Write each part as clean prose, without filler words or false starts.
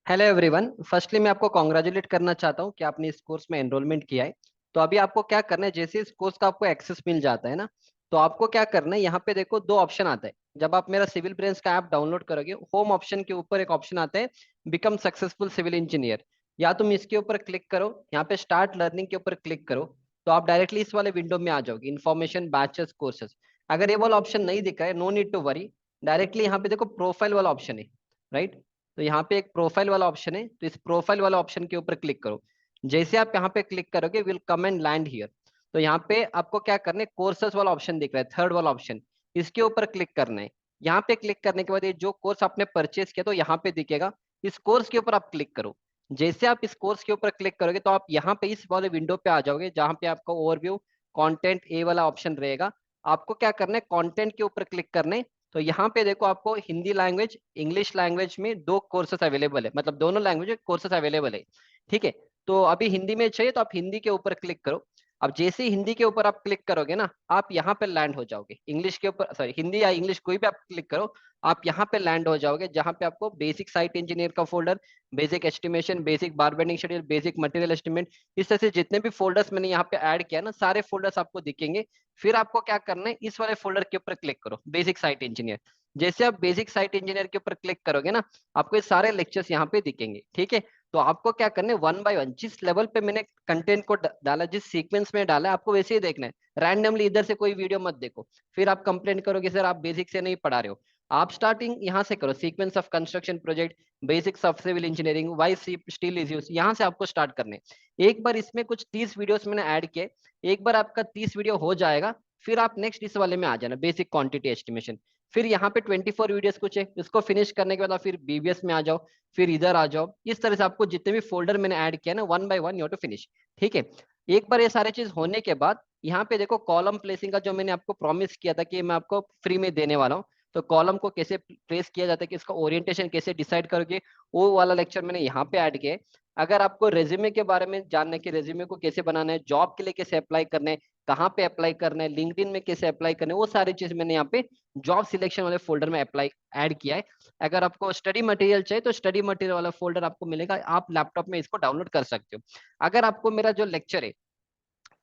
Hello everyone. Firstly मैं आपको congratulate करना चाहता हूँ कि आपने इस कोर्स में एनरोलमेंट किया है। तो अभी आपको क्या करना है, जैसे इस कोर्स का आपको एक्सेस मिल जाता है ना, तो आपको क्या करना है, यहाँ पे देखो दो ऑप्शन आता है। जब आप मेरा सिविल ब्रेंच का ऐप डाउनलोड करोगे, होम ऑप्शन के ऊपर एक ऑप्शन आता है, बिकम सक्सेसफुल सिविल इंजीनियर। या तुम इसके ऊपर क्लिक करो, यहाँ पे स्टार्ट लर्निंग के ऊपर क्लिक करो, तो आप डायरेक्टली इस वाले विंडो में आ जाओगे, इन्फॉर्मेशन बैचेस कोर्सेज। अगर ये वाला ऑप्शन नहीं दिख रहा है, no need to worry, directly यहाँ पे देखो प्रोफाइल वाला ऑप्शन है, राइट। तो यहाँ पे एक प्रोफाइल वाला ऑप्शन है, तो इस प्रोफाइल वाला ऑप्शन के ऊपर क्लिक करो। जैसे आप यहाँ पे क्लिक करोगे, will come and land here. तो यहाँ पे आपको क्या करना है, कोर्सेज वाला ऑप्शन दिख रहा है, थर्ड वाला ऑप्शन, इसके ऊपर क्लिक करना है। यहाँ पे क्लिक करने के बाद ये जो कोर्स आपने परचेज किया तो यहाँ पे दिखेगा, इस कोर्स के ऊपर आप क्लिक करो। जैसे आप इस कोर्स के ऊपर क्लिक करोगे तो आप यहाँ पे इस वाले विंडो पे आ जाओगे, जहाँ पे आपका ओवरव्यू कंटेंट ए वाला ऑप्शन रहेगा। आपको क्या करना है, कंटेंट के ऊपर क्लिक करना है। तो यहाँ पे देखो आपको हिंदी लैंग्वेज, इंग्लिश लैंग्वेज में दो कोर्सेस अवेलेबल है, मतलब दोनों लैंग्वेज में कोर्सेस अवेलेबल है। ठीक है। तो अभी हिंदी में चाहिए तो आप हिंदी के ऊपर क्लिक करो। अब जैसे ही हिंदी के ऊपर आप क्लिक करोगे ना, आप यहाँ पे लैंड हो जाओगे। इंग्लिश के ऊपर, सॉरी, हिंदी या इंग्लिश कोई भी आप क्लिक करो, आप यहाँ पे लैंड हो जाओगे, जहाँ पे आपको बेसिक साइट इंजीनियर का फोल्डर, बेसिक एस्टिमेशन, बेसिक बार bending schedule, basic material estimate, इस तरह से जितने भी फोल्डर्स मैंने यहाँ पे ऐड किया ना, सारे फोल्डर्स आपको दिखेंगे। फिर आपको क्या करना है, इस वाले फोल्डर के ऊपर क्लिक करो, बेसिक साइट इंजीनियर। जैसे आप बेसिक साइट इंजीनियर के ऊपर क्लिक करोगे ना, आपको ये सारे लेक्चर्स यहाँ पे दिखेंगे। ठीक है। तो आपको क्या करना है, वन बाय वन, जिस लेवल पे मैंने कंटेंट को डाला, जिस सीक्वेंस में डाला, आपको वैसे ही देखना है। रैंडमली इधर से कोई वीडियो मत देखो, फिर आप कंप्लेंट करोगे सर आप बेसिक से नहीं पढ़ा रहे हो। आप स्टार्टिंग यहाँ से करो, sequence of construction project, basics of civil engineering, why steel is use, यहाँ से आपको स्टार्ट करने। एक बार इसमें कुछ 30 वीडियोस मैंने ऐड किए, एक बार आपका 30 वीडियो हो जाएगा, फिर आप नेक्स्ट इस वाले में आ जाना, बेसिक क्वांटिटी एस्टिमेशन। फिर यहाँ पे 24 वीडियोस कुछ है, इसको फिनिश करने के बाद आप फिर बीबीएस में आ जाओ, फिर इधर आ जाओ। इस तरह से आपको जितने भी फोल्डर मैंने ऐड किया ना, one by one you to finish. ठीक है। एक बार ये सारे चीज होने के बाद यहाँ पे देखो कॉलम प्लेसिंग का, जो मैंने आपको प्रॉमिस किया था कि मैं आपको फ्री में देने वाला हूँ। तो कॉलम को कैसे प्लेस किया जाता है, कि इसका ओरिएंटेशन कैसे डिसाइड करोगे, वो वाला लेक्चर मैंने यहाँ पे ऐड किया है। अगर आपको रेज्यूमे के बारे में जानना है कि रेज्यूमे को कैसे बनाना है, जॉब के लिए कैसे अप्लाई करना है, कहाँ पे अप्लाई करना है, लिंक्डइन में कैसे अप्लाई करना है, वो सारी चीज मैंने यहाँ पे जॉब सिलेक्शन वाले फोल्डर में अप्लाई ऐड किया है। अगर आपको स्टडी मटेरियल चाहिए तो स्टडी मटेरियल वाला फोल्डर आपको मिलेगा, आप लैपटॉप में इसको डाउनलोड कर सकते हो। अगर आपको मेरा जो लेक्चर है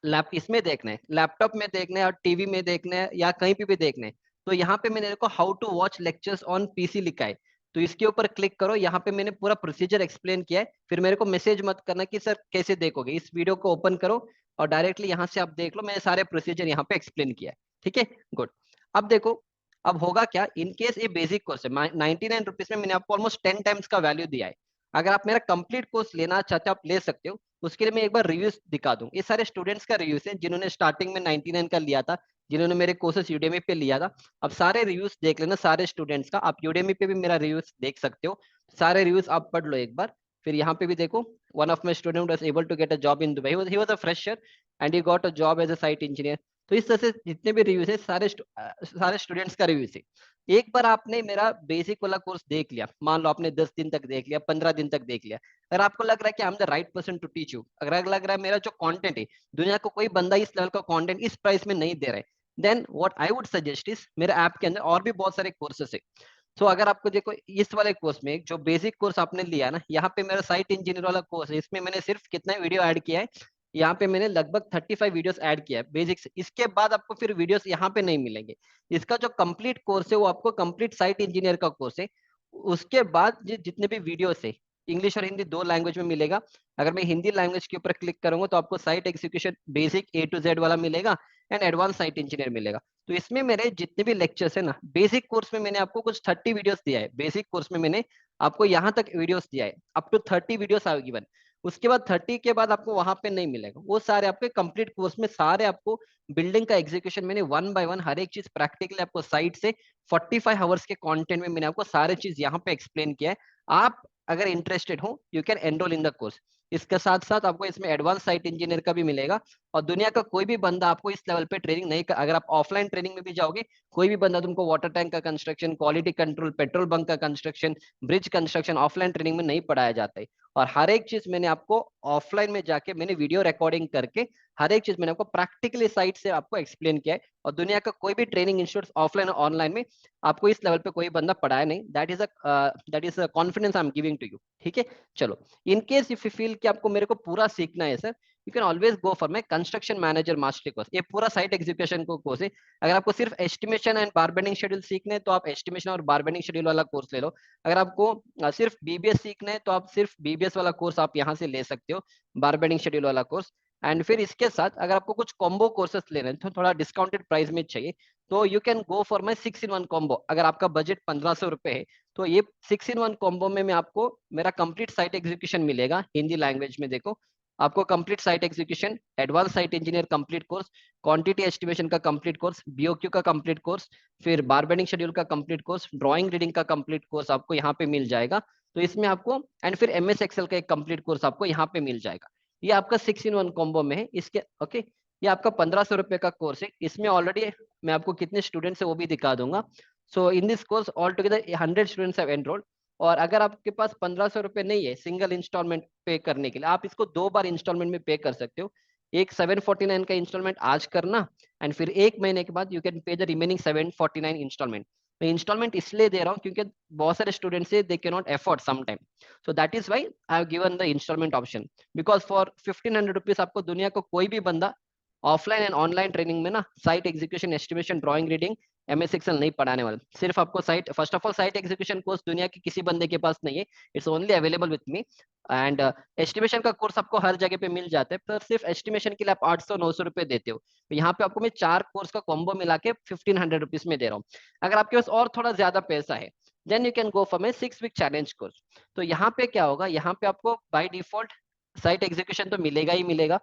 लैप इसमें देखना है, लैपटॉप में देखना है और टीवी में देखना है या कहीं पे भी देखना है, तो यहाँ पे मैंने देखो how to watch lectures on PC लिखा है। तो इसके ऊपर क्लिक करो, यहाँ पे मैंने पूरा प्रोसीजर एक्सप्लेन किया है। फिर मेरे को मैसेज मत करना कि सर कैसे देखोगे, इस वीडियो को ओपन करो और डायरेक्टली यहाँ से आप देख लो, मैंने सारे प्रोसीजर यहाँ पे एक्सप्लेन किया है। ठीक है, गुड। अब देखो, अब होगा क्या, इन केस ये बेसिक कोर्स है, 99 रुपीज में मैंने आपको ऑलमोस्ट 10 टाइम्स का वैल्यू दिया है। अगर आप मेरा कंप्लीट कोर्स लेना चाहते हो, आप ले सकते हो। उसके लिए मैं एक बार रिव्यूज दिखा दूं, ये सारे स्टूडेंट्स का रिव्यूज है जिन्होंने स्टार्टिंग में 99 का लिया था, जिन्होंने मेरे कोर्सेस यूडेमी पे लिया था। अब सारे रिव्यूज देख लेना सारे स्टूडेंट्स का, आप यूडेमी पे भी मेरा रिव्यूज देख सकते हो। सारे रिव्यूज आप पढ़ लो एक बार। फिर यहाँ पे भी देखो, one of my student was able to get a job in Dubai, he was a fresher and he got a job as a site engineer. तो इस तरह से जितने भी रिव्यूज है, सारे स्टूडेंट्स का रिव्यूज है। एक बार आपने मेरा बेसिक वाला कोर्स देख लिया, मान लो आपने 10 दिन तक देख लिया, 15 दिन तक देख लिया, अगर आपको लग रहा है कि I am the right person to teach you, अगर लग रहा है मेरा जो कंटेंट है, दुनिया को कोई बंदा इस लेवल का कंटेंट इस प्राइस में नहीं दे रहा है, then what I would suggest is, मेरे ऐप के अंदर और भी बहुत सारे कोर्सेस है। सो अगर आपको देखो इस वाले कोर्स में, जो बेसिक कोर्स आपने लिया ना, यहाँ पे मेरा साइट इंजीनियर वाला कोर्स है, इसमें मैंने सिर्फ कितना वीडियो ऐड किया है, यहाँ पे मैंने लगभग 35 वीडियोस ऐड किया है बेसिक्स। इसके बाद आपको फिर वीडियोस यहाँ पे नहीं मिलेंगे। इसका जो कंप्लीट कोर्स है वो आपको कंप्लीट साइट इंजीनियर का कोर्स है। उसके बाद जितने भी वीडियोस है, इंग्लिश और हिंदी दो लैंग्वेज में मिलेगा। अगर मैं हिंदी लैंग्वेज के ऊपर क्लिक करूंगा तो आपको site execution basic A to Z वाला मिलेगा एंड एडवांस साइट इंजीनियर मिलेगा। तो इसमें मेरे जितने भी लेक्चर्स है ना, बेसिक कोर्स में मैंने आपको कुछ 30 वीडियोस दिया है, बेसिक कोर्स में मैंने आपको यहाँ तक वीडियोस दिया है, up to 30 videos are given. उसके बाद 30 के बाद आपको वहां पे नहीं मिलेगा, वो सारे आपके कंप्लीट कोर्स में सारे आपको बिल्डिंग का एग्जीक्यूशन मैंने वन बाय वन हर एक चीज प्रैक्टिकली आपको साइट से 45 आवर्स के कंटेंट में मैंने आपको सारे चीज यहाँ पे एक्सप्लेन किया है। आप अगर इंटरेस्टेड हो, you can enrol in the course. इसके साथ साथ आपको इसमें एडवांस साइट इंजीनियर का भी मिलेगा। और दुनिया का कोई भी बंदा आपको इस लेवल पे ट्रेनिंग नहीं कर, अगर आप ऑफलाइन ट्रेनिंग में भी जाओगे, कोई भी बंदा तुमको वाटर टैंक का construction, quality control, petrol bunk का construction, bridge construction offline training में नहीं पढ़ाया जाता है। और हर एक चीज मैंने आपको ऑफलाइन में जाके मैंने वीडियो रिकॉर्डिंग करके हर एक चीज मैंने आपको प्रैक्टिकली साइट से आपको एक्सप्लेन किया है। और दुनिया का कोई भी ट्रेनिंग इंस्टीट्यूट ऑफलाइन और ऑनलाइन में आपको इस लेवल पे कोई बंदा पढ़ाया नहीं। That is a confidence I am giving to you. ठीक है, चलो। In case if you feel कि आपको मेरे को पूरा सीखना है सर, you can always go for my construction manager mastery course. ये पूरा साइट एग्जीक्यूशन को कोर्स है। अगर आपको सिर्फ एस्टिमेशन एंड बारबेंडिंग शेड्यूल सीखने हैं तो आप एस्टिमेशन और बारबेंडिंग शेड्यूल वाला कोर्स ले लो। अगर आपको सिर्फ बीबीएस सीखना है तो आप सिर्फ बीबीएस वाला कोर्स आप यहाँ से ले सकते हो, बारबेंडिंग शेड्यूल वाला कोर्स। एंड फिर इसके साथ अगर आपको कुछ कॉम्बो कोर्सेस लेने हैं तो थोड़ा डिस्काउंटेड प्राइस में चाहिए, तो you can go for my 6 in 1 combo. अगर आपका बजट 1500 रुपए है तो ये 6 in 1 कॉम्बो में मैं आपको मेरा कंप्लीट साइट एग्जीक्यूशन मिलेगा हिंदी लैंग्वेज में। देखो, आपको complete site execution, advance site engineer complete course, quantity estimation का कंप्लीट कोर्स, बीओक्यू का कंप्लीट कोर्स, फिर बारबेंडिंग शेड्यूल का कंप्लीट कोर्स, ड्राइंग रीडिंग का कंप्लीट कोर्स आपको यहाँ पे मिल जाएगा। तो इसमें आपको एंड फिर एमएस एक्सेल का एक कंप्लीट कोर्स आपको यहाँ पे मिल जाएगा। ये आपका 6 in 1 कॉम्बो में है। इसके ओके, ये आपका 1500 रुपए का कोर्स है। इसमें ऑलरेडी मैं आपको कितने स्टूडेंट्स है वो भी दिखा दूंगा। So in this course all together 100 students have enrolled. और अगर आपके पास 1500 रुपए नहीं है सिंगल इंस्टॉलमेंट पे करने के लिए, आप इसको 2 बार इंस्टॉलमेंट में पे कर सकते हो। एक 749 का इंस्टॉलमेंट आज करना एंड फिर 1 महीने के बाद you can pay the remaining 749 instalment. मैं इंस्टॉलमेंट इसलिए दे रहा हूँ क्योंकि बहुत सारे स्टूडेंट्स है they can not afford some time, so that is why I have given the instalment option. Because for 1500 rupees आपको दुनिया को कोई भी बंदा ऑफलाइन एंड ऑनलाइन ट्रेनिंग में ना site execution, estimation, drawing, reading, MS Excel नहीं पढ़ाने वाला। सिर्फ आपको site, first of all site execution course दुनिया के किसी बंदे के पास नहीं है, it's only available with me. And estimation का कोर्स आपको हर जगह पे मिल जाता है, पर सिर्फ एस्टिमेशन के लिए आप 800-900 रुपए देते हो। तो यहाँ पे आपको मैं 4 कोर्स का कॉम्बो मिला के 1500 रुपीज में दे रहा हूँ। अगर आपके पास और थोड़ा ज्यादा पैसा है then you can go for my 6 week challenge course. तो यहाँ पे क्या होगा, यहाँ पे आपको बाय डिफॉल्ट साइट एग्जीक्यूशन तो मिलेगा ही मिलेगा,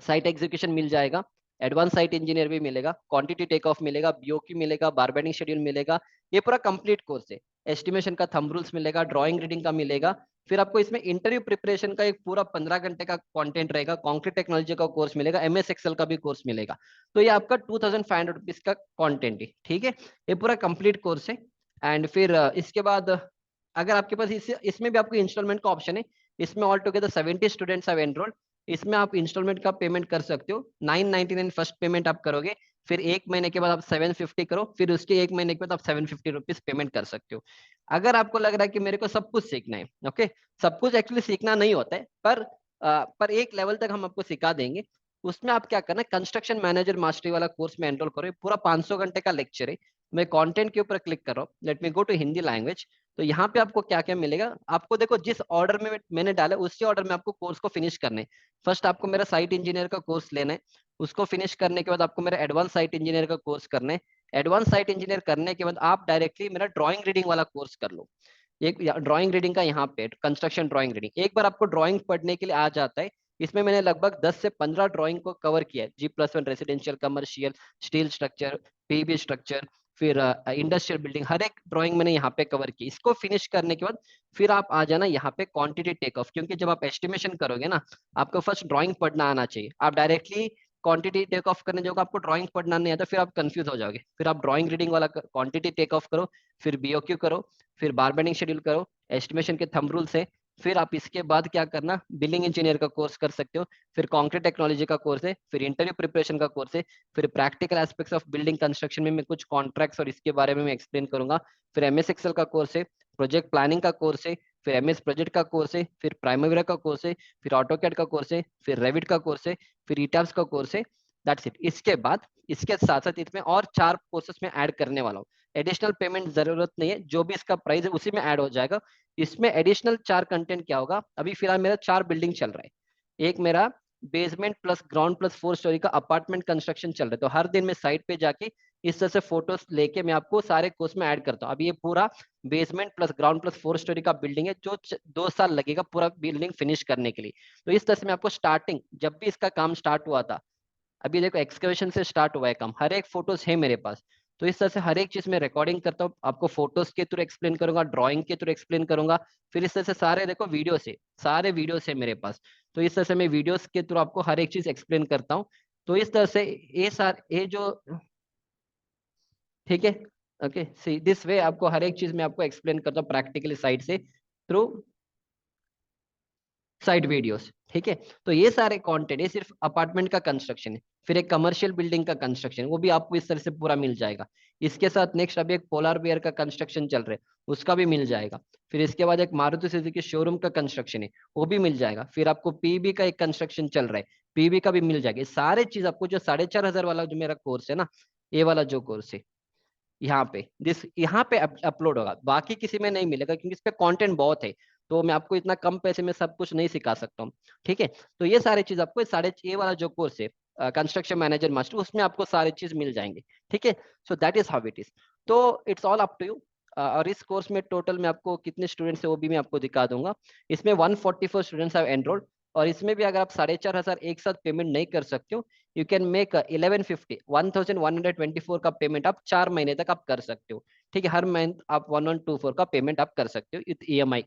साइट एग्जीक्यूशन मिल जाएगा, एडवांस साइट इंजीनियर भी मिलेगा, क्वांटिटी टेक ऑफ मिलेगा, बीओक्यू मिलेगा, बारबेंडिंग शेड्यूल मिलेगा। ये पूरा कंप्लीट कोर्स है। एस्टिमेशन का थंब रूल्स मिलेगा, ड्राइंग रीडिंग का मिलेगा। फिर आपको इसमें इंटरव्यू प्रिपरेशन का एक पूरा 15 घंटे का कंटेंट रहेगा, कॉन्क्रीट टेक्नोलॉजी का कोर्स मिलेगा, एमएस एक्सेल का भी कोर्स मिलेगा। तो ये आपका 2500 रुपीज का कॉन्टेंट है। ठीक है, ये पूरा कंप्लीट कोर्स है। एंड फिर इसके बाद अगर आपके पास इसमें भी आपको इंस्टॉलमेंट का ऑप्शन है। इसमें all together 70 students have enrolled. इसमें आप इंस्टॉलमेंट का पेमेंट कर सकते हो। 999 फर्स्ट पेमेंट आप करोगे, फिर 1 महीने के बाद आप 750 करो, फिर उसके 1 महीने के बाद आप 750 रुपीज पेमेंट कर सकते हो। अगर आपको लग रहा है कि मेरे को सब कुछ सीखना है, ओके, सब कुछ एक्चुअली सीखना नहीं होता है, पर एक लेवल तक हम आपको सिखा देंगे। उसमें आप क्या करना है, कंस्ट्रक्शन मैनेजर मास्टरी वाला कोर्स में एनरोल करो। ये पूरा 500 घंटे का लेक्चर है। मैं कंटेंट के ऊपर क्लिक कर रहा हूँ, let me go to Hindi language. तो यहाँ पे आपको क्या क्या मिलेगा, आपको देखो जिस ऑर्डर में मैंने डाला उसी ऑर्डर में आपको कोर्स को फिनिश करने। फर्स्ट आपको मेरा साइट इंजीनियर का कोर्स लेना है, उसको फिनिश करने के बाद आपको मेरा एडवांस साइट इंजीनियर का कोर्स करना है। एडवांस साइट इंजीनियर करने के बाद आप डायरेक्टली मेरा ड्राइंग रीडिंग वाला कोर्स कर लो। एक ड्राइंग रीडिंग का यहाँ पे कंस्ट्रक्शन ड्राइंग रीडिंग, एक बार आपको ड्राइंग पढ़ने के लिए आ जाता है। इसमें मैंने लगभग 10 से 15 ड्राइंग को कवर किया है, G+1 residential, commercial, steel structure, PB structure, फिर इंडस्ट्रियल बिल्डिंग, हर एक ड्राइंग मैंने यहाँ पे कवर की। इसको फिनिश करने के बाद फिर आप आ जाना यहाँ पे क्वांटिटी टेक ऑफ, क्योंकि जब आप एस्टिमेशन करोगे ना आपको फर्स्ट ड्राइंग पढ़ना आना चाहिए। आप डायरेक्टली क्वांटिटी टेक ऑफ करने जाओगे, आपको ड्राइंग पढ़ना नहीं आता, फिर आप कंफ्यूज हो जाओगे। फिर आप ड्राइंग रीडिंग वाला क्वांटिटी टेक ऑफ करो, फिर बीओक्यू करो, फिर बारबेंडिंग शेड्यूल करो, एस्टिमेशन के थंब रूल्स है। फिर आप इसके बाद क्या करना, बिल्डिंग इंजीनियर का कोर्स कर सकते हो, फिर कॉन्क्रीट टेक्नोलॉजी का कोर्स है, फिर इंटरव्यू प्रिपरेशन का कोर्स है, फिर practical aspects of building construction में मैं कुछ कॉन्ट्रैक्ट्स और इसके बारे में मैं एक्सप्लेन करूंगा। फिर एमएस एक्सेल का कोर्स है, प्रोजेक्ट प्लानिंग का कोर्स है, फिर एमएस प्रोजेक्ट का कोर्स है, फिर प्राइमरीरा का कोर्स है, फिर ऑटोकैड का कोर्स है, फिर रेविट का कोर्स है, फिर ईटैब्स का कोर्स है। That's it. इसके बाद इसके साथ साथ इसमें और 4 कोर्सेस में ऐड करने वाला हूँ। एडिशनल पेमेंट जरूरत नहीं है, जो भी इसका प्राइस है उसी में ऐड हो जाएगा। इसमें एडिशनल 4 कंटेंट क्या होगा, अभी फिलहाल मेरा 4 बिल्डिंग चल रहा है। एक मेरा basement plus ground plus 4 story का अपार्टमेंट कंस्ट्रक्शन चल रहा है। तो हर दिन मैं साइट पे जाके इस तरह से फोटोज लेके मैं आपको सारे कोर्स में ऐड करता हूँ। अभी ये पूरा basement plus ground plus 4 story का बिल्डिंग है, जो 2 साल लगेगा पूरा बिल्डिंग फिनिश करने के लिए। तो इस तरह से मैं आपको स्टार्टिंग, जब भी इसका काम स्टार्ट हुआ था, अभी देखो एक्सकवेशन से स्टार्ट हुआ है काम, हर एक फोटोज है मेरे पास। तो इस तरह से हर एक चीज में रिकॉर्डिंग करता हूँ, आपको फोटोज के थ्रू एक्सप्लेन करूंगा, ड्राइंग के थ्रू एक्सप्लेन करूंगा। फिर इस तरह से सारे देखो वीडियो से, सारे वीडियोस है मेरे पास। तो इस तरह से मैं वीडियोस के थ्रू आपको हर एक चीज एक्सप्लेन करता हूँ। तो इस तरह से ये जो, ठीक है, ओके, सी दिस वे आपको हर एक चीज में आपको एक्सप्लेन करता हूँ प्रैक्टिकली साइड से थ्रू। साइट वीडियोस, ठीक है। तो ये सारे कंटेंट, ये सिर्फ अपार्टमेंट का कंस्ट्रक्शन है। फिर एक कमर्शियल बिल्डिंग का कंस्ट्रक्शन, वो भी आपको इस तरह से पूरा मिल जाएगा। इसके साथ नेक्स्ट अभी एक पोलार बियर का कंस्ट्रक्शन चल रहा है, उसका भी मिल जाएगा। फिर इसके बाद एक मारुति सुजुकी शोरूम का कंस्ट्रक्शन है, वो भी मिल जाएगा। फिर आपको पीबी का एक कंस्ट्रक्शन चल रहा है, पीबी का भी मिल जाएगा। ये सारे चीज आपको जो 4,500 वाला जो मेरा कोर्स है ना, ये वाला जो कोर्स है, यहाँ पे अपलोड होगा, बाकी किसी में नहीं मिलेगा, क्योंकि इस पे कंटेंट बहुत है। तो मैं आपको इतना कम पैसे में सब कुछ नहीं सिखा सकता हूँ, ठीक है। तो ये सारी चीज आपको साढ़े ये वाला जो कोर्स है, कंस्ट्रक्शन मैनेजर मास्टर, उसमें आपको सारी चीज मिल जाएंगे, ठीक है। So that is how it is. तो it's all up to you. और इस कोर्स में टोटल में आपको कितने स्टूडेंट्स है वो भी मैं आपको दिखा दूंगा। इसमें 144 स्टूडेंट्स हैव एनरोल्ड। और इसमें भी अगर आप 4,500 एक साथ पेमेंट नहीं कर सकते हो, यू कैन मेक 1150 का पेमेंट आप 4 महीने तक आप कर सकते हो, ठीक है। हर मंथ आप 1124 का पेमेंट आप कर सकते हो विथ ईएमआई,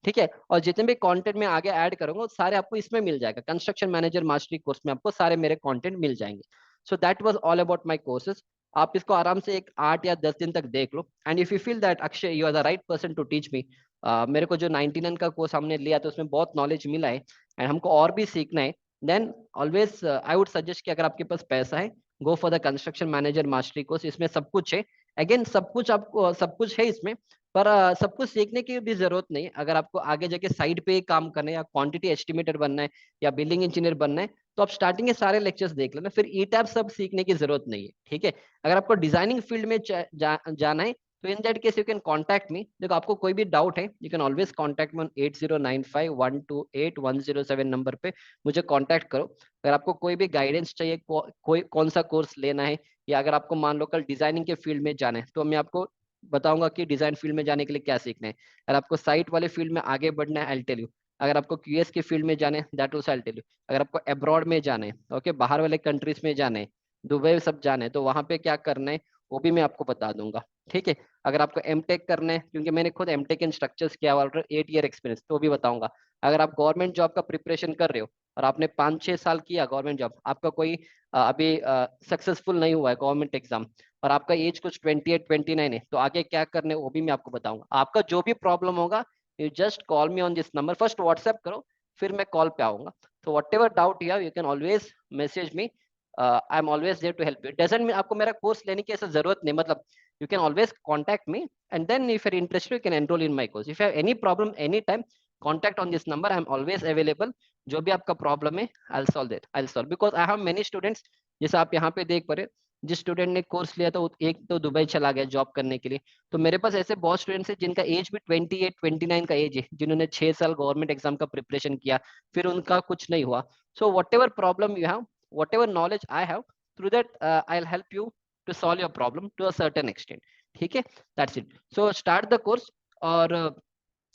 ठीक है। और जितने भी कंटेंट में आगे ऐड करूंगा वो सारे आपको इसमें मिल जाएगा, कंस्ट्रक्शन मैनेजर मास्टरी कोर्स में आपको सारे मेरे कंटेंट मिल जाएंगे। So that was all about my courses. आप इसको आराम से एक 8 या 10 दिन तक देख लो, and if you feel that Akshay you are the right person to teach me, मेरे को जो 99 का कोर्स हमने लिया तो उसमें बहुत नॉलेज मिला है एंड हमको और भी सीखना है, then always I would suggest कि अगर आपके पास पैसा है, go for the construction manager mastery course. इसमें सब कुछ है, अगेन सब कुछ आपको सब कुछ है इसमें, पर सब कुछ सीखने की भी जरूरत नहीं है। अगर आपको आगे जाके साइड पे काम करना है, या क्वांटिटी एस्टिमेटर बनना है, या बिल्डिंग इंजीनियर बनना है, तो आप स्टार्टिंग के सारे लेक्चर्स देख लेना, फिर ई टैब सब सीखने की जरूरत नहीं है, ठीक है। अगर आपको डिजाइनिंग फील्ड में जाना है, तो in that case you can contact me. देखो, आपको कोई भी डाउट है, you can always contact me on 8095128107 number पे मुझे कॉन्टैक्ट करो। अगर आपको कोई भी गाइडेंस चाहिए, कोई कौन सा कोर्स लेना है, या अगर आपको मान लो कल डिजाइनिंग के फील्ड में जाना है, तो मैं आपको बताऊंगा कि डिजाइन फील्ड में जाने के लिए क्या सीखना है। अगर आपको साइट वाले फील्ड में आगे बढ़ना है, आई टेल यू। अगर आपको क्यूएस के फील्ड में जाना है, that also I tell you. अगर आपको अब्रॉड में जाना है, ओके, बाहर वाले कंट्रीज में जाना है, दुबई सब जाना है, तो वहां पे क्या करना है वो भी मैं आपको बता दूंगा, ठीक है। अगर आपको एमटेक करना है, क्योंकि मैंने खुद एमटेक इन स्ट्रक्चर्स किया हुआ, 8 ईयर एक्सपीरियंस, तो भी बताऊंगा। अगर आप गवर्नमेंट जॉब का प्रिपरेशन कर रहे हो और आपने 5-6 साल किया गवर्नमेंट जॉब, आपका कोई अभी सक्सेसफुल नहीं हुआ है गवर्नमेंट एग्जाम, और आपका एज कुछ 28-29 है, तो आगे क्या करने वो भी मैं आपको बताऊंगा। आपका जो भी प्रॉब्लम होगा, you just call me on this number, first WhatsApp करो, फिर मैं कॉल पे आऊंगा। तो whatever doubt you have, you can always message me, I am always there to help you. Doesn't mean आपको मेरा कोर्स लेने की ऐसा जरूरत नहीं, मतलब you can always contact me, and then if you are interested you can enrol in my course. If you have any problem any time, contact on this number, I am always available. जो भी आपका problem है, I solve, because I have many students. जैसे आप यहाँ पे देख पा रहे, जिस स्टूडेंट ने कोर्स लिया था एक तो दुबई चला गया जॉब करने के लिए। तो मेरे पास ऐसे बहुत स्टूडेंट्स हैं जिनका एज भी 28-29 का एज है, जिन्होंने 6 साल गवर्नमेंट एग्जाम का प्रिपरेशन किया, फिर उनका कुछ नहीं हुआ। So whatever problem you have, whatever knowledge I have, through that I will help you to solve your problem to a certain extent, ठीक है। That's it. So start the course. और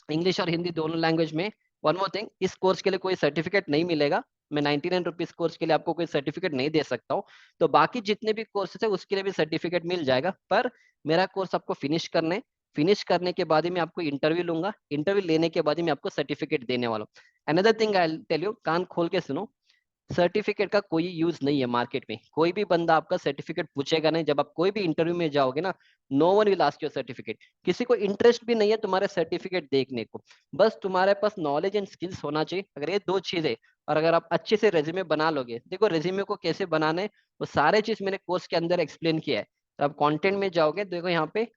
English और हिंदी दोनों language में। One more thing, इस course के लिए कोई सर्टिफिकेट नहीं मिलेगा। मैं 99 रुपीज कोर्स के लिए आपको कोई सर्टिफिकेट नहीं दे सकता हूँ। तो बाकी जितने भी कोर्सेज है उसके लिए भी सर्टिफिकेट मिल जाएगा, पर मेरा कोर्स आपको फिनिश करना है। फिनिश करने के बाद ही मैं आपको इंटरव्यू लूंगा, इंटरव्यू लेने के बाद ही मैं आपको सर्टिफिकेट देने वाला हूँ। Another thing I tell you, कान खोल के सुनो, सर्टिफिकेट का कोई यूज नहीं है मार्केट में। कोई भी बंदा आपका सर्टिफिकेट पूछेगा नहीं। जब आप कोई भी इंटरव्यू में जाओगे ना, no one will ask your certificate. किसी को इंटरेस्ट भी नहीं है तुम्हारे सर्टिफिकेट देखने को। बस तुम्हारे पास नॉलेज एंड स्किल्स होना चाहिए, अगर ये दो चीजें, और अगर आप अच्छे से रेज्यूमे बना लोगे, देखो रेज्यूमे को कैसे बनाना है वो सारे चीज मैंने कोर्स के अंदर एक्सप्लेन किया है। तो आप कंटेंट में जाओगे, देखो यहाँ पे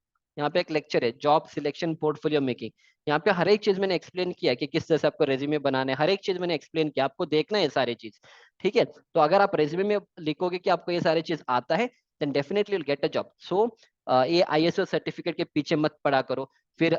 एक लेक्चर है, जॉब सिलेक्शन पोर्टफोलियो मेकिंग। यहाँ पे हर एक चीज मैंने एक्सप्लेन किया है कि किस तरह से आपको रेज्यूमे बनाना है, हर एक चीज मैंने एक्सप्लेन किया, आपको देखना है सारी चीज, ठीक है। तो अगर आप रेज्यूमे में लिखोगे कि आपको ये सारी चीज आता है, then definitely will get a job. So ये आईएसओ सर्टिफिकेट के पीछे मत पड़ा करो। फिर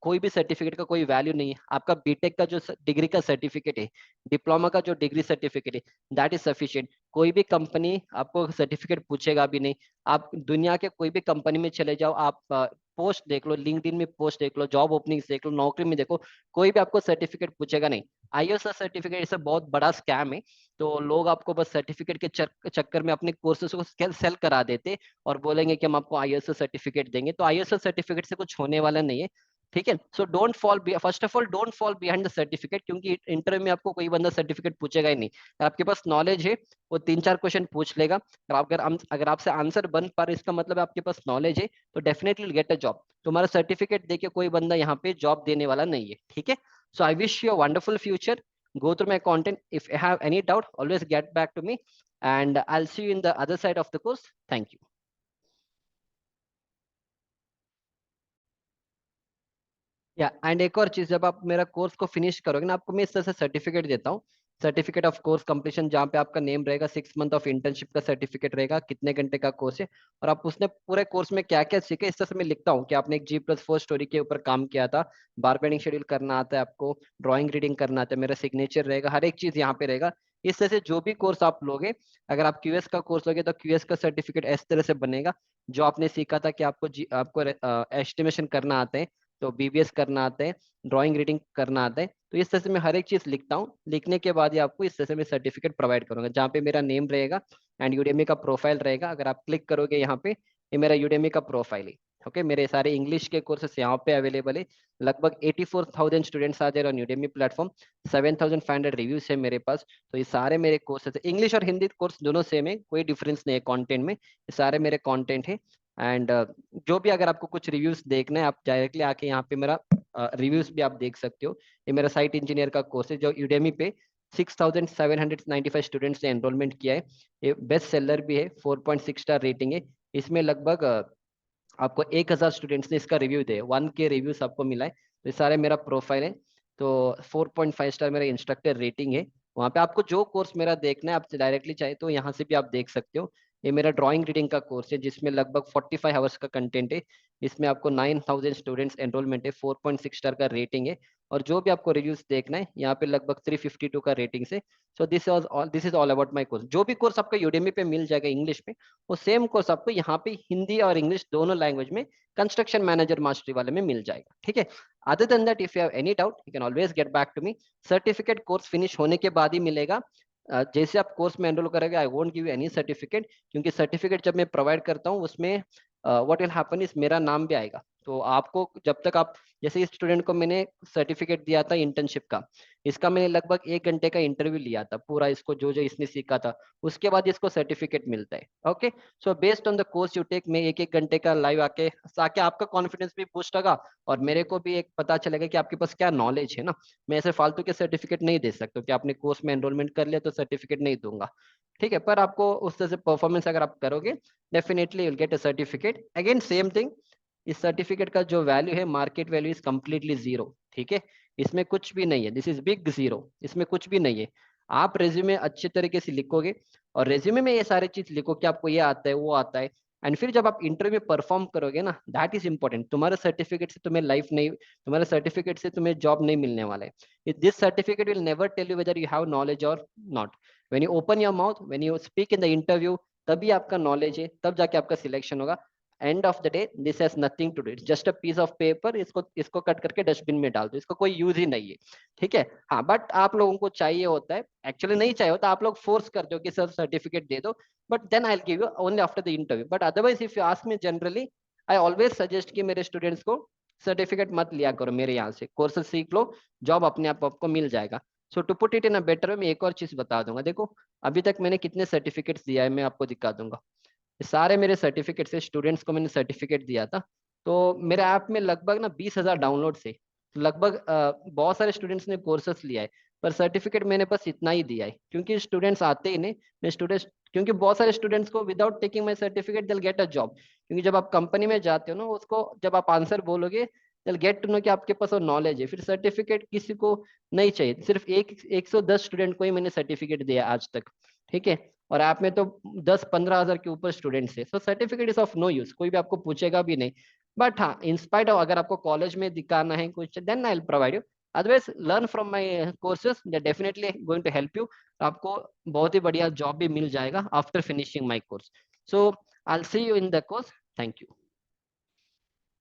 कोई भी सर्टिफिकेट का कोई वैल्यू नहीं है। आपका बीटेक का जो डिग्री का सर्टिफिकेट है, डिप्लोमा का जो डिग्री सर्टिफिकेट है, दैट इज सफिशिएंट। कोई भी कंपनी आपको सर्टिफिकेट पूछेगा भी नहीं। आप दुनिया के कोई भी कंपनी में चले जाओ, आप पोस्ट देख लो, लिंक्डइन में पोस्ट देख लो, जॉब ओपनिंग्स देख लो, नौकरी में देखो, कोई भी आपको सर्टिफिकेट पूछेगा नहीं। आईएसओ सर्टिफिकेट इसे बहुत बड़ा स्कैम है। तो लोग आपको बस सर्टिफिकेट के चक्कर में अपने कोर्सेज को सेल करा देते, और बोलेंगे कि हम आपको आईएसओ सर्टिफिकेट देंगे। तो आईएसओ सर्टिफिकेट से कुछ होने वाला नहीं है, ठीक है। So don't fall, first of all don't fall behind the certificate, क्योंकि इंटरव्यू में आपको कोई बंदा सर्टिफिकेट पूछेगा ही नहीं। अगर आपके पास नॉलेज है, वो 3-4 क्वेश्चन पूछ लेगा। अगर आपसे आंसर बन पा रहा है, इसका मतलब आपके पास नॉलेज है, तो डेफिनेटली गेट अ जॉब। तुम्हारा सर्टिफिकेट देके कोई बंदा यहाँ पे जॉब देने वाला नहीं है, ठीक है। So I wish you a wonderful future. Go through my content. If you have any doubt, always get back to me, and I'll see you in the other side of the course. Thank you. या and एक और चीज, जब आप मेरा course को finish करोगे ना, आपको मैं इस तरह से सर्टिफिकेट देता हूँ। सर्टिफिकेट ऑफ कोर्स कंप्लीशन, जहाँ पे आपका नेम रहेगा, 6 मंथ ऑफ इंटर्नशिप का सर्टिफिकेट रहेगा, कितने घंटे का कोर्स है, और आप उसने पूरे कोर्स में क्या क्या सीखे, इस तरह से मैं लिखता हूँ कि आपने एक G+4 स्टोरी के ऊपर काम किया था, बार बेंडिंग शेड्यूल करना आता है आपको, ड्राइंग रीडिंग करना आता है, मेरा सिग्नेचर रहेगा, हर एक चीज यहाँ पे रहेगा। इस तरह से जो भी कोर्स आप लोगे, अगर आप QS का कोर्स लोगे तो QS का सर्टिफिकेट इस तरह से बनेगा। जो आपने सीखा था कि आपको एस्टिमेशन करना आता है, तो BBS करना आता है, ड्राइंग रीडिंग करना आता है, तो इस तरह से मैं हर एक चीज लिखता हूँ। लिखने के बाद ही आपको इस तरह से मैं सर्टिफिकेट प्रोवाइड करूंगा, जहाँ पे मेरा नेम रहेगा एंड यूडेमी का प्रोफाइल रहेगा। अगर आप क्लिक करोगे यहाँ पे, ये मेरा यूडेमी का प्रोफाइल है। ओके, मेरे सारे इंग्लिश के कोर्सेस यहाँ पे अवेलेबल है। लगभग 84,000 स्टूडेंट्स आ जाए ऑन यूडेमी प्लेटफॉर्म। 7,500 रिव्यूज है मेरे पास। तो ये सारे मेरे कोर्सेस है, इंग्लिश और हिंदी कोर्स दोनों सेम है, कोई डिफरेंस नहीं है कंटेंट में, ये सारे मेरे कंटेंट है। एंड जो भी अगर आपको कुछ रिव्यूज देखना है, आप डायरेक्टली आके यहाँ पे मेरा रिव्यूज भी आप देख सकते हो। ये मेरा साइट इंजीनियर का कोर्स है, जो यूडेमी पे 6,795 स्टूडेंट्स ने एनरोलमेंट किया है। ये बेस्ट सेलर भी है, 4.6 स्टार रेटिंग है। इसमें लगभग आपको 1,000 स्टूडेंट्स ने इसका रिव्यू दिए, 1K रिव्यूज आपको मिला है। तो ये सारे मेरा प्रोफाइल है। तो 4.5 स्टार मेरा इंस्ट्रक्टर रेटिंग है। वहाँ पे आपको जो कोर्स मेरा देखना है, आप डायरेक्टली चाहे तो यहाँ से भी आप देख सकते हो। ये मेरा ड्राइंग रीडिंग का कोर्स है, जिसमें लगभग 45 आवर्स का कंटेंट है। इसमें आपको 9,000 स्टूडेंट्स एनरोलमेंट है, 4.6 स्टार का रेटिंग है। और जो भी आपको रिव्यूज देखना है, यहाँ पे लगभग 352 का रेटिंग है। So this is all about my course. जो भी कोर्स आपको यूडेमी पे मिल जाएगा इंग्लिश में, वो सेम कोर्स आपको यहाँ पे हिंदी और इंग्लिश दोनों लैंग्वेज में कंस्ट्रक्शन मैनेजर मास्टरी वाले में मिल जाएगा। ठीक है। Other than that, if you have any doubt, you can always get back to me. Certificate course finish होने के बाद ही मिलेगा। जैसे आप कोर्स में एनरोल करोगे, I won't give any certificate, क्योंकि सर्टिफिकेट जब मैं प्रोवाइड करता हूँ, उसमें व्हाट विल हैपन इज मेरा नाम भी आएगा। तो आपको जब तक आप, जैसे इस स्टूडेंट को मैंने सर्टिफिकेट दिया था इंटर्नशिप का, इसका मैंने लगभग 1 घंटे का इंटरव्यू लिया था, पूरा इसको जो जो इसने सीखा था, उसके बाद इसको सर्टिफिकेट मिलता है। Okay. So based on the course you take, मैं 1-1 घंटे का लाइव आके आके आपका कॉन्फिडेंस भी बूस्ट होगा, और मेरे को भी एक पता चलेगा कि आपके पास क्या नॉलेज है ना। मैं ऐसे फालतू के सर्टिफिकेट नहीं दे सकता कि आपने कोर्स में एनरोलमेंट कर लिया तो सर्टिफिकेट नहीं दूंगा। ठीक है। पर आपको उस तरह से परफॉर्मेंस अगर आप करोगे, definitely will get a certificate. Again same thing, इस सर्टिफिकेट का जो वैल्यू है, market value is completely zero. ठीक है। इसमें कुछ भी नहीं है, दिस इज बिग जीरो, इसमें कुछ भी नहीं है। आप रेज्यूमे अच्छे तरीके से लिखोगे, और रेज्यूमे में ये सारी चीज लिखो कि आपको ये आता है, वो आता है, एंड फिर जब आप इंटरव्यू में परफॉर्म करोगे ना, दैट इज इंपॉर्टेंट। तुम्हारे सर्टिफिकेट से तुम्हें लाइफ नहीं, तुम्हारे सर्टिफिकेट से तुम्हें जॉब नहीं मिलने वाला है। This certificate will never tell you whether you have knowledge or not. When you open your mouth, when you speak in the interview, तभी आपका नॉलेज है, तब जाके आपका सिलेक्शन होगा। End of the day this has nothing to do, it's just a piece of paper. इसको इसको cut करके डस्टबिन में डाल दो, इसका कोई यूज ही नहीं है। ठीक है। हाँ, बट आप लोगों को चाहिए होता है, एक्चुअली नहीं चाहिए होता, आप लोग फोर्स करते हो कि सर सर्टिफिकेट दे दो, but then I will give you only after the interview. But otherwise if you ask me generally, I always suggest कि मेरे स्टूडेंट्स को सर्टिफिकेट मत लिया करो मेरे यहाँ से, कोर्सेज सीख लो, जॉब अपने आप आपको मिल जाएगा। So to put it in a better way, मैं एक और चीज बता दूंगा। देखो, अभी तक मैंने कितने सर्टिफिकेट्स दिया है, मैं आपको दिखा दूंगा। ये सारे मेरे सर्टिफिकेट से, स्टूडेंट्स को मैंने सर्टिफिकेट दिया था। तो मेरे ऐप में लगभग ना 20,000 डाउनलोड से, लगभग बहुत सारे स्टूडेंट्स ने कोर्सेस लिया है, पर सर्टिफिकेट मैंने बस इतना ही दिया है, क्योंकि स्टूडेंट्स आते ही नहीं। मैं स्टूडेंट्स, क्योंकि बहुत सारे स्टूडेंट्स को विदाउट टेकिंग माई सर्टिफिकेट दिल गेट अ जॉब, क्योंकि जब आप कंपनी में जाते हो ना, उसको जब आप आंसर बोलोगे, दिल गेट टू नो कि आपके पास वो नॉलेज है। फिर सर्टिफिकेट किसी को नहीं चाहिए, सिर्फ 110 स्टूडेंट को ही मैंने सर्टिफिकेट दिया आज तक। ठीक है। और ऐप में तो 10-15 हज़ार के ऊपर स्टूडेंट्स है, so certificate is of no use, कोई भी आपको पूछेगा भी नहीं। बट हाँ, इंस्पाइट ऑफ, अगर आपको कॉलेज में दिखाना है कुछ, then I will provide you. Otherwise learn from my courses, they definitely going to help you. आपको बहुत ही बढ़िया जॉब भी मिल जाएगा after finishing my course. So I will see you in the course. Thank you.